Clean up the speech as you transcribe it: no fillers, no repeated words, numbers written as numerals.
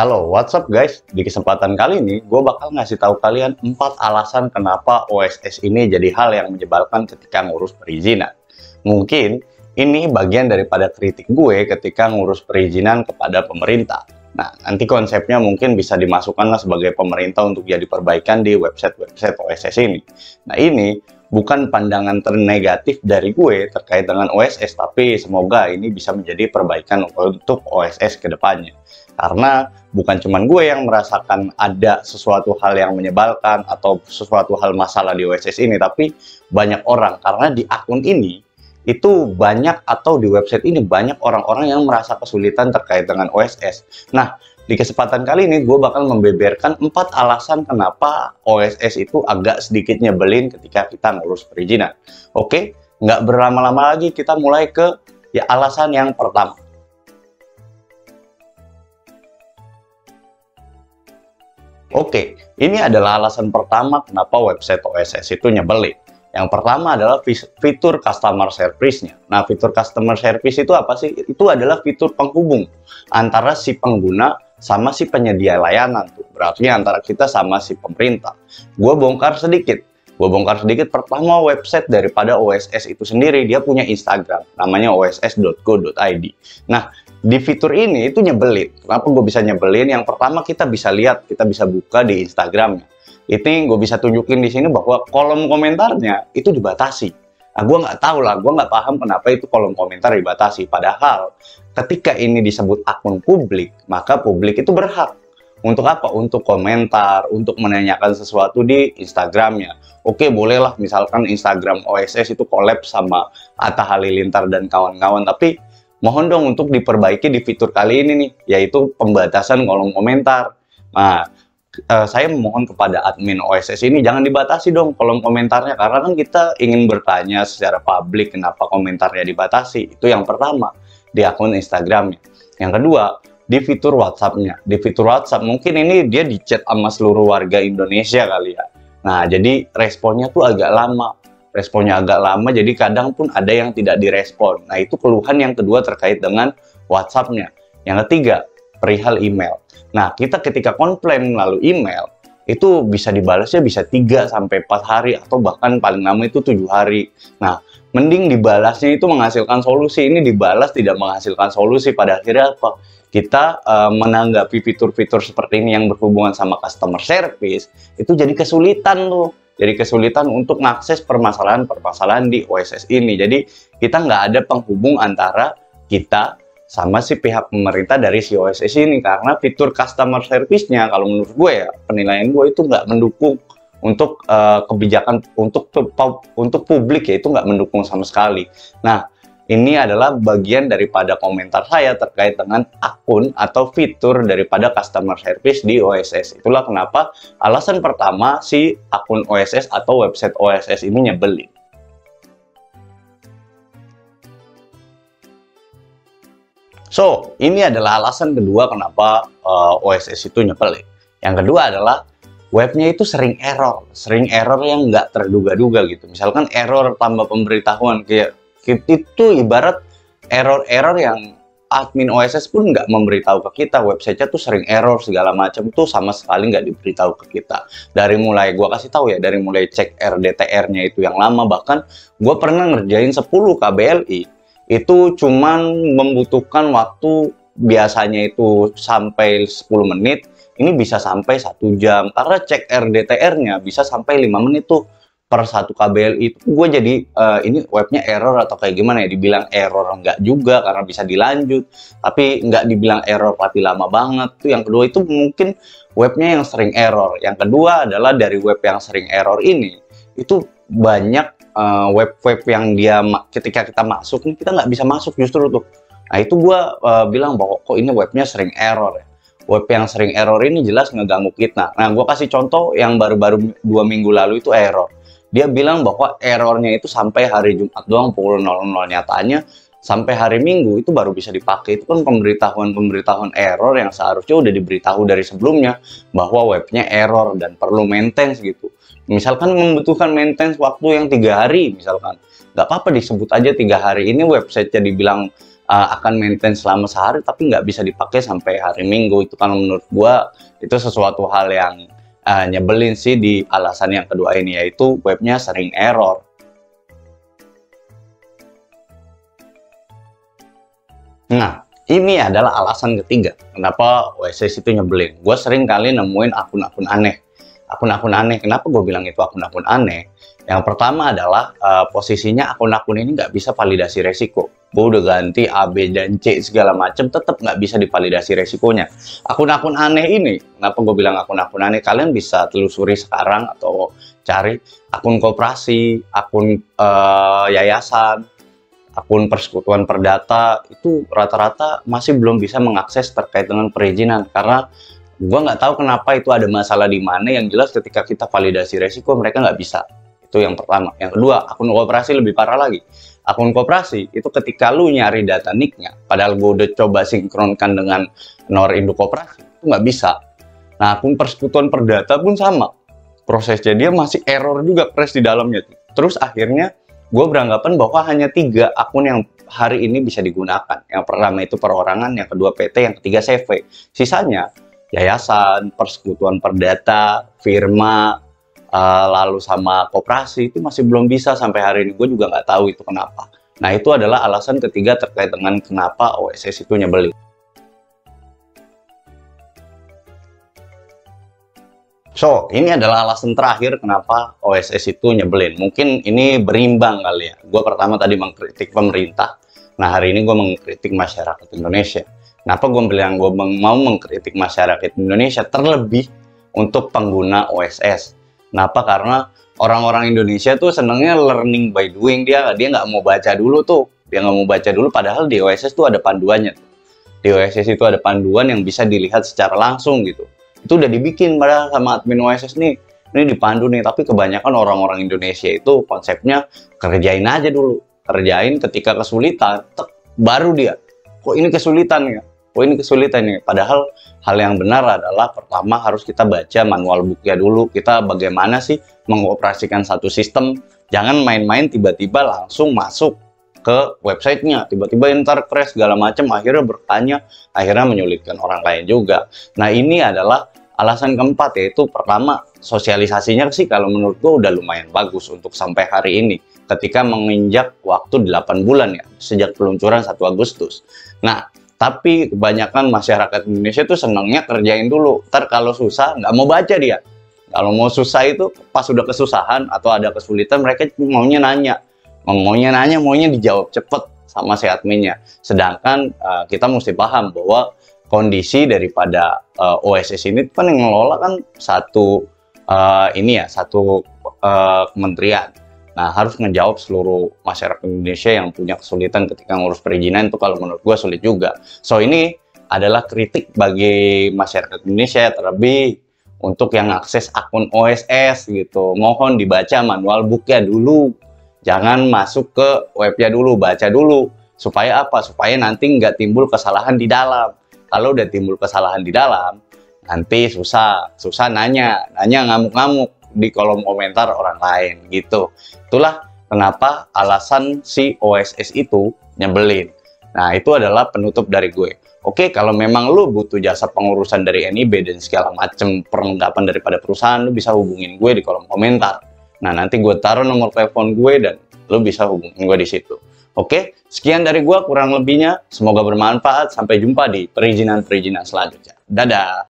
Halo, what's up guys? Di kesempatan kali ini, gue bakal ngasih tahu kalian 4 alasan kenapa OSS ini jadi hal yang menyebalkan ketika ngurus perizinan. Mungkin ini bagian daripada kritik gue ketika ngurus perizinan kepada pemerintah. Nah, nanti konsepnya mungkin bisa dimasukkanlah sebagai pemerintah untuk jadi perbaikan di website-website OSS ini. Nah, ini bukan pandangan ternegatif dari gue terkait dengan OSS, tapi semoga ini bisa menjadi perbaikan untuk OSS ke depannya. Karena bukan cuma gue yang merasakan ada sesuatu hal yang menyebalkan atau sesuatu hal masalah di OSS ini, tapi banyak orang. Karena di akun ini, itu banyak atau di website ini banyak orang-orang yang merasa kesulitan terkait dengan OSS. Nah, di kesempatan kali ini gue bakal membeberkan 4 alasan kenapa OSS itu agak sedikit nyebelin ketika kita ngurus perizinan. Oke, nggak berlama-lama lagi, kita mulai ke alasan yang pertama. Oke, ini adalah alasan pertama kenapa website OSS itu nyebelin. Yang pertama adalah fitur customer service-nya. Nah, fitur customer service itu apa sih? Itu adalah fitur penghubung antara si pengguna sama si penyedia layanan tuh. Berarti antara kita sama si pemerintah. Gue bongkar sedikit. Pertama, website daripada OSS itu sendiri, dia punya Instagram. Namanya oss.go.id. Nah, di fitur ini itu nyebelin. Kenapa gue bisa nyebelin? Yang pertama, kita bisa lihat, kita bisa buka di Instagramnya. Ini gue bisa tunjukin di sini bahwa kolom komentarnya itu dibatasi. Nah, gue nggak tahu lah, gue nggak paham kenapa itu kolom komentar dibatasi. Padahal ketika ini disebut akun publik, maka publik itu berhak untuk apa? Untuk komentar, untuk menanyakan sesuatu di Instagramnya. Oke, bolehlah misalkan Instagram OSS itu collab sama Atta Halilintar dan kawan-kawan, tapi mohon dong untuk diperbaiki di fitur kali ini nih, yaitu pembatasan kolom komentar. Nah, saya memohon kepada admin OSS ini jangan dibatasi dong kolom komentarnya, karena kan kita ingin bertanya secara publik kenapa komentarnya dibatasi. Itu yang pertama di akun Instagramnya. Yang kedua, di fitur WhatsApp-nya. Di fitur WhatsApp mungkin ini dia di chat sama seluruh warga Indonesia kali ya. Nah, jadi responnya tuh agak lama. Jadi kadang pun ada yang tidak direspon. Nah, itu keluhan yang kedua terkait dengan WhatsApp-nya. Yang ketiga, perihal email. Nah, kita ketika komplain melalui email, itu bisa dibalasnya bisa 3-4 hari, atau bahkan paling lama itu 7 hari. Nah, mending dibalasnya itu menghasilkan solusi. Ini dibalas tidak menghasilkan solusi. Pada akhirnya apa? Kita menanggapi fitur-fitur seperti ini yang berhubungan sama customer service, itu jadi kesulitan tuh. Jadi kesulitan untuk mengakses permasalahan-permasalahan di OSS ini. Jadi kita nggak ada penghubung antara kita sama si pihak pemerintah dari si OSS ini, karena fitur customer service-nya kalau menurut gue ya, penilaian gue itu nggak mendukung untuk kebijakan untuk publik ya, itu nggak mendukung sama sekali. Nah, ini adalah bagian daripada komentar saya terkait dengan akun atau fitur daripada customer service di OSS. Itulah kenapa alasan pertama si akun OSS atau website OSS ini nyebelin. So, ini adalah alasan kedua kenapa OSS itu nyebelin. Yang kedua adalah webnya itu sering error yang nggak terduga-duga gitu. Misalkan error tambah pemberitahuan, kayak itu ibarat error-error yang admin OSS pun nggak memberitahu ke kita. Websitenya tuh sering error segala macam, tuh sama sekali nggak diberitahu ke kita. Dari mulai gua kasih tahu ya, dari mulai cek RDTR-nya itu yang lama, bahkan gua pernah ngerjain 10 KBLI itu cuman membutuhkan waktu biasanya itu sampai 10 menit, ini bisa sampai 1 jam karena cek RDTR-nya bisa sampai 5 menit tuh per 1 KBLI. Itu gue jadi ini webnya error atau kayak gimana ya, dibilang error enggak juga karena bisa dilanjut, tapi nggak dibilang error tapi lama banget tuh. Yang kedua itu mungkin webnya yang sering error. Yang kedua adalah dari web yang sering error ini itu banyak web-web yang dia ketika kita masuk nih, kita nggak bisa masuk justru tuh. Nah, itu gue bilang bahwa kok ini webnya sering error ya. Web yang sering error ini jelas ngeganggu kita. Nah, gue kasih contoh yang baru-baru 2 minggu lalu itu error. Dia bilang bahwa errornya itu sampai hari Jumat doang pukul 00. Nyatanya sampai hari Minggu itu baru bisa dipakai. Itu kan pemberitahuan error yang seharusnya udah diberitahu dari sebelumnya bahwa webnya error dan perlu maintenance gitu. Misalkan membutuhkan maintenance waktu yang 3 hari misalkan, nggak apa-apa disebut aja 3 hari. Ini websitenya dibilang akan maintain selama sehari tapi nggak bisa dipakai sampai hari Minggu. Itu kan menurut gua itu sesuatu hal yang nyebelin sih di alasan yang kedua ini, yaitu webnya sering error. Nah, ini adalah alasan ketiga kenapa OSS itu nyebelin. Gue sering kali nemuin akun-akun aneh. Akun-akun aneh, kenapa gue bilang itu akun-akun aneh? Yang pertama adalah posisinya akun-akun ini nggak bisa validasi resiko. Gue udah ganti A, B, dan C segala macam, tetap nggak bisa divalidasi resikonya. Akun-akun aneh ini, kenapa gue bilang akun-akun aneh? Kalian bisa telusuri sekarang atau cari akun koperasi, akun yayasan, akun persekutuan perdata, itu rata-rata masih belum bisa mengakses terkait dengan perizinan, karena gue nggak tahu kenapa itu ada masalah di mana. Yang jelas ketika kita validasi resiko mereka nggak bisa. Itu yang pertama. Yang kedua, akun koperasi lebih parah lagi. Akun koperasi itu ketika lu nyari data nicknya, padahal gue udah coba sinkronkan dengan NOR Induk Koperasi, itu nggak bisa. Nah, akun persekutuan perdata pun sama, prosesnya dia masih error juga crash di dalamnya. Terus akhirnya gue beranggapan bahwa hanya 3 akun yang hari ini bisa digunakan. Yang pertama itu perorangan, yang kedua PT, yang ketiga CV. Sisanya yayasan, persekutuan perdata, firma, lalu sama koperasi itu masih belum bisa sampai hari ini. Gue juga nggak tahu itu kenapa. Nah, itu adalah alasan ketiga terkait dengan kenapa OSS itu nyebelin. So, ini adalah alasan terakhir kenapa OSS itu nyebelin. Mungkin ini berimbang kali ya. Gue pertama tadi mengkritik pemerintah. Nah, hari ini gue mengkritik masyarakat Indonesia. Kenapa gue bilang gue mau mengkritik masyarakat Indonesia, terlebih untuk pengguna OSS. Kenapa? Karena orang-orang Indonesia tuh senengnya learning by doing. Dia nggak mau baca dulu tuh. Dia nggak mau baca dulu, padahal di OSS tuh ada panduannya. Di OSS itu ada panduan yang bisa dilihat secara langsung gitu. Itu udah dibikin padahal sama admin OSS nih. Ini dipandu nih, tapi kebanyakan orang-orang Indonesia itu konsepnya kerjain aja dulu. Kerjain, ketika kesulitan, baru dia. Kok ini kesulitan ya? Oh, ini kesulitan nih. Padahal hal yang benar adalah pertama harus kita baca manual booknya dulu. Kita bagaimana sih mengoperasikan satu sistem. Jangan main-main tiba-tiba langsung masuk ke websitenya. Tiba-tiba ntar crash segala macam. Akhirnya bertanya, akhirnya menyulitkan orang lain juga. Nah, ini adalah alasan keempat, yaitu pertama sosialisasinya sih kalau menurut gue udah lumayan bagus untuk sampai hari ini. Ketika menginjak waktu 8 bulan ya, sejak peluncuran 1 Agustus. Nah, tapi kebanyakan masyarakat Indonesia tuh senangnya kerjain dulu. Ntar kalau susah, nggak mau baca dia. Kalau mau susah itu, pas sudah kesusahan atau ada kesulitan, mereka maunya nanya. Maunya dijawab cepet sama si adminnya. Sedangkan kita mesti paham bahwa kondisi daripada OSS ini kan yang ngelola kan satu kementerian. Nah, harus ngejawab seluruh masyarakat Indonesia yang punya kesulitan ketika ngurus perizinan. Itu kalau menurut gue sulit juga. So, ini adalah kritik bagi masyarakat Indonesia, terlebih untuk yang akses akun OSS gitu. Mohon dibaca manual booknya dulu. Jangan masuk ke webnya dulu, baca dulu. Supaya apa? Supaya nanti nggak timbul kesalahan di dalam. Kalau udah timbul kesalahan di dalam, nanti susah nanya ngamuk-ngamuk di kolom komentar orang lain gitu. Itulah kenapa alasan si OSS itu nyebelin. Nah, itu adalah penutup dari gue. Oke, kalau memang lu butuh jasa pengurusan dari NIB dan segala macam perlengkapan daripada perusahaan, lu bisa hubungin gue di kolom komentar. Nah, nanti gue taruh nomor telepon gue dan lu bisa hubungin gue di situ. Oke, sekian dari gue, kurang lebihnya semoga bermanfaat. Sampai jumpa di perizinan-perizinan selanjutnya. Dadah!